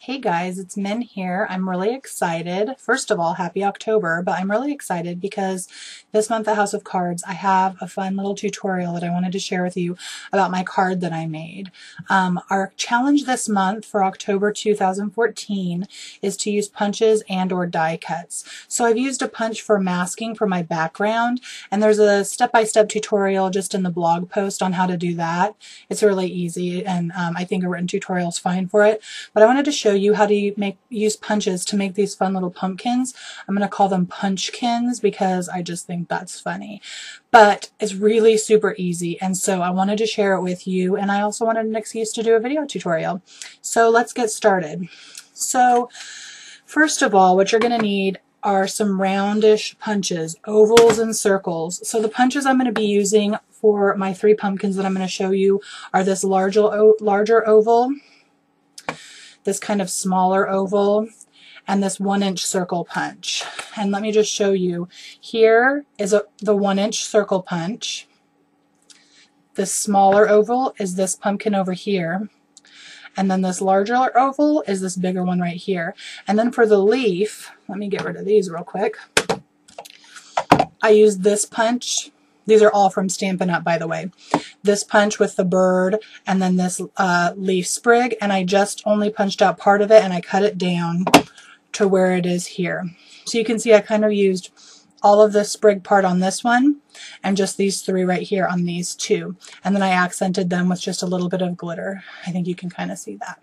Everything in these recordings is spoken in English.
Hey guys, it's Min here. I'm really excited. First of all, happy October, but I'm really excited because this month at House of Cards, I have a fun little tutorial that I wanted to share with you about my card that I made. Our challenge this month for October 2014 is to use punches and or die cuts. So I've used a punch for masking for my background, and there's a step-by-step tutorial just in the blog post on how to do that. It's really easy, and I think a written tutorial is fine for it. But I wanted to show you how to use punches to make these fun little pumpkins. I'm going to call them punchkins because I just think that's funny. But it's really super easy, and so I wanted to share it with you, and I also wanted an excuse to do a video tutorial. So let's get started. So first of all, what you're going to need are some roundish punches, ovals and circles. So the punches I'm going to be using for my three pumpkins that I'm going to show you are this larger oval, this kind of smaller oval, and this 1-inch circle punch. And let me just show you. Here is the 1-inch circle punch. This smaller oval is this pumpkin over here. And then this larger oval is this bigger one right here. And then for the leaf, let me get rid of these real quick. I used this punch. These are all from Stampin' Up, by the way. This punch with the bird and then this leaf sprig, and I just only punched out part of it and I cut it down to where it is here. So you can see I kind of used all of the sprig part on this one and just these three right here on these two. And then I accented them with just a little bit of glitter. I think you can kind of see that.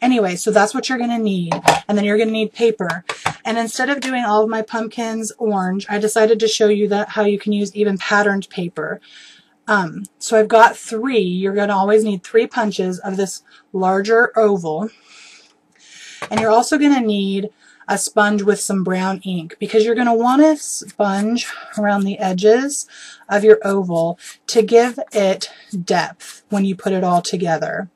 Anyway, so that's what you're going to need. And then you're going to need paper. And instead of doing all of my pumpkins orange, I decided to show you how you can use even patterned paper. So I've got three. You're going to always need 3 punches of this larger oval. And you're also going to need a sponge with some brown ink because you're going to want to sponge around the edges of your oval to give it depth when you put it all together.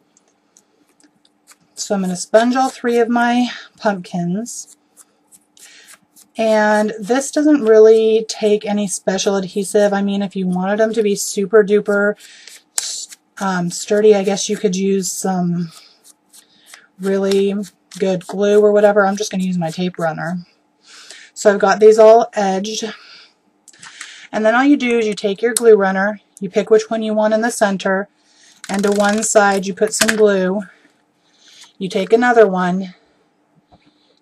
So I'm going to sponge all 3 of my pumpkins. And this doesn't really take any special adhesive. I mean, if you wanted them to be super duper sturdy, I guess you could use some really good glue or whatever. I'm just going to use my tape runner. So I've got these all edged. And then all you do is you take your glue runner, you pick which one you want in the center, and to one side you put some glue. You take another one,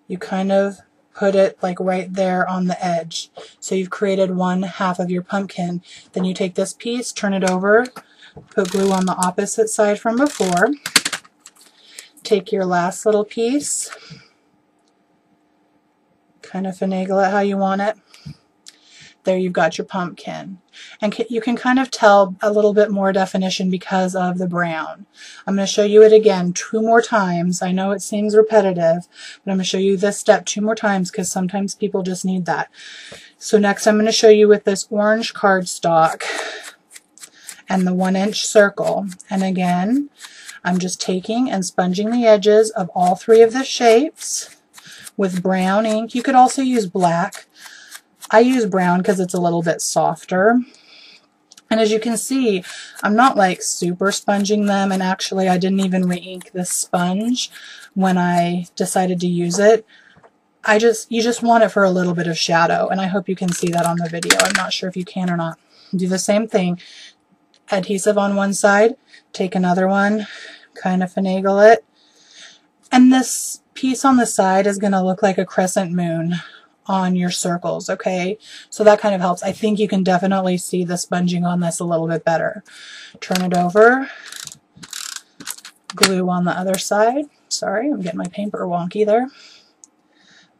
you kind of put it like right there on the edge. So you've created one half of your pumpkin. Then you take this piece, turn it over, put glue on the opposite side from before. Take your last little piece, kind of finagle it how you want it. There you've got your pumpkin. And you can kind of tell a little bit more definition because of the brown. I'm going to show you it again 2 more times. I know it seems repetitive, but I'm going to show you this step 2 more times because sometimes people just need that. So next I'm going to show you with this orange cardstock and the 1-inch circle. And again, I'm just taking and sponging the edges of all 3 of the shapes with brown ink. You could also use black. I use brown because it's a little bit softer. And as you can see, I'm not like super sponging them, and actually I didn't even re-ink this sponge when I decided to use it. You just want it for a little bit of shadow, and I hope you can see that on the video. I'm not sure if you can or not. Do the same thing. Adhesive on one side, take another one, kind of finagle it. And this piece on the side is going to look like a crescent moon on your circles, okay? So that kind of helps. I think you can definitely see the sponging on this a little bit better. Turn it over, glue on the other side. Sorry, I'm getting my paper wonky there.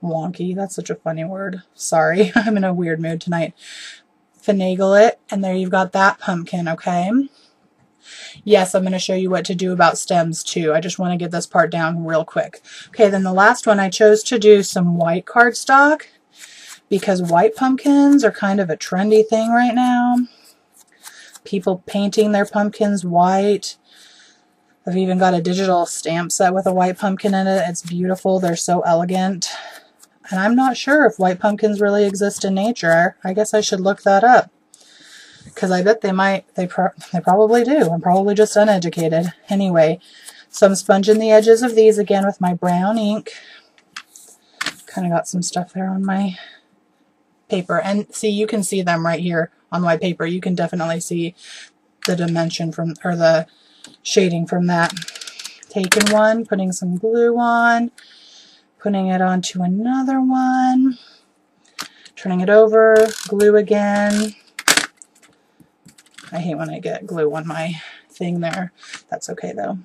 Wonky, that's such a funny word. Sorry, I'm in a weird mood tonight. Finagle it, and there you've got that pumpkin, okay? Yes, I'm going to show you what to do about stems too. I just want to get this part down real quick. Okay, then the last one, I chose to do some white cardstock because white pumpkins are kind of a trendy thing right now. People painting their pumpkins white. I've even got a digital stamp set with a white pumpkin in it. It's beautiful. They're so elegant. And I'm not sure if white pumpkins really exist in nature. I guess I should look that up, because I bet they might. They probably do. I'm probably just uneducated. Anyway, So I'm sponging the edges of these again with my brown ink. Kind of got some stuff there on my paper. And see, you can see them right here on white paper. You can definitely see the dimension from, or the shading from that. Taking one, putting some glue on, putting it onto another one, turning it over, glue again. I hate when I get glue on my thing there. That's okay though.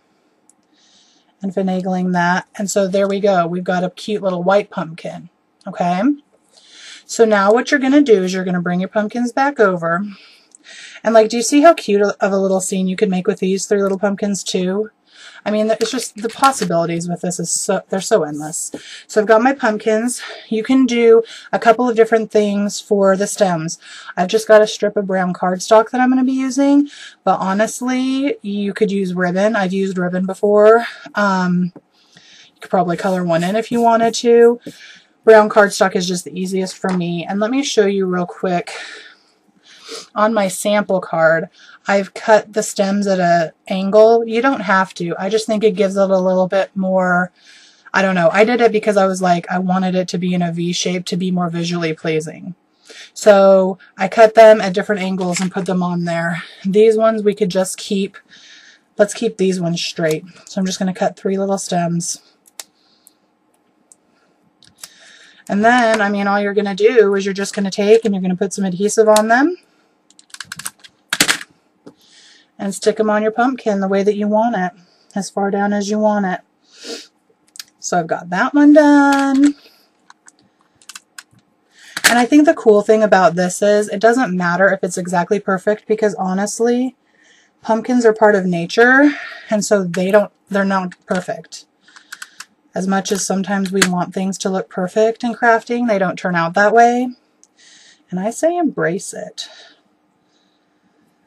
And finagling that. And so there we go. We've got a cute little white pumpkin. Okay. So now what you're going to do is you're going to bring your pumpkins back over. And like, do you see how cute of a little scene you could make with these 3 little pumpkins too? I mean, it's just the possibilities with this is so, they're so endless. So I've got my pumpkins. You can do a couple of different things for the stems. I've just got a strip of brown cardstock that I'm going to be using, but honestly, you could use ribbon. I've used ribbon before. You could probably color one in if you wanted to. Brown cardstock is just the easiest for me. And let me show you real quick. On my sample card, I've cut the stems at an angle. You don't have to. I just think it gives it a little bit more, I don't know. I did it because I was like, I wanted it to be in a V shape to be more visually pleasing. So I cut them at different angles and put them on there. These ones we could just keep, let's keep these ones straight. So I'm just going to cut 3 little stems. And then, I mean, all you're going to do is you're just going to take and you're going to put some adhesive on them. And stick them on your pumpkin the way that you want it, as far down as you want it. So I've got that one done. And I think the cool thing about this is it doesn't matter if it's exactly perfect, because honestly, pumpkins are part of nature, and so they're not perfect. As much as sometimes we want things to look perfect in crafting, they don't turn out that way. And I say embrace it.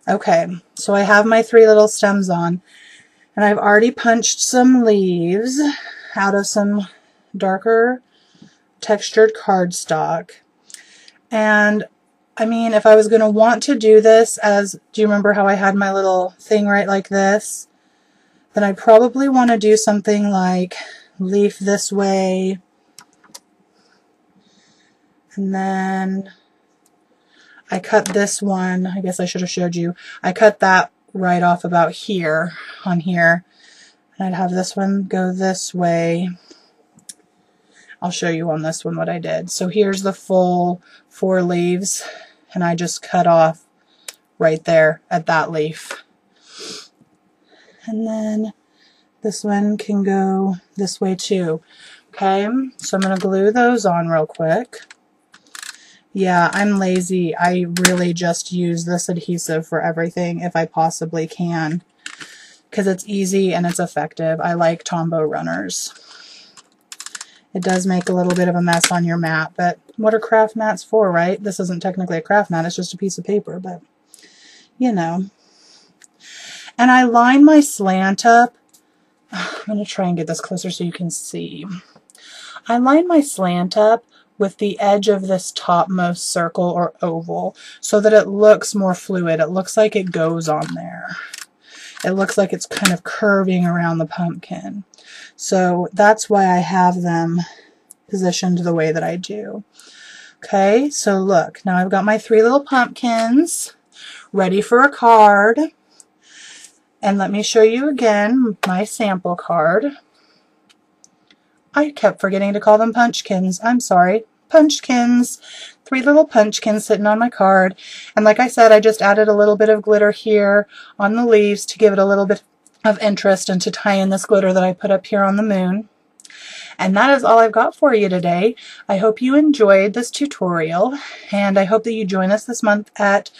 Okay, so I have my 3 little stems on, and I've already punched some leaves out of some darker textured cardstock. And I mean, if I was going to want to do this as, do you remember how I had my little thing right like this? Then I'd probably want to do something like leaf this way, and then I cut this one, I guess I should have showed you, I cut that right off about here, on here, and I'd have this one go this way. I'll show you on this one what I did. So here's the full 4 leaves, and I just cut off right there at that leaf. And then this one can go this way too. Okay, so I'm going to glue those on real quick. Yeah, I'm lazy. I really just use this adhesive for everything if I possibly can, because it's easy and it's effective. I like Tombow runners. It does make a little bit of a mess on your mat, but what are craft mats for, right? This isn't technically a craft mat, it's just a piece of paper, but you know. And I line my slant up. I'm going to try and get this closer so you can see. I line my slant up with the edge of this topmost circle or oval so that it looks more fluid. It looks like it goes on there. It looks like it's kind of curving around the pumpkin. So that's why I have them positioned the way that I do. Okay, so look, now I've got my 3 little pumpkins ready for a card. And let me show you again my sample card. I kept forgetting to call them punchkins. I'm sorry. Punchkins. 3 little punchkins sitting on my card. And like I said, I just added a little bit of glitter here on the leaves to give it a little bit of interest and to tie in this glitter that I put up here on the moon. And that is all I've got for you today. I hope you enjoyed this tutorial, and I hope that you join us this month at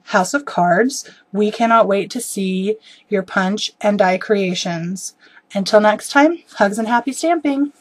House of Cards. We cannot wait to see your punch and die creations. Until next time, hugs and happy stamping!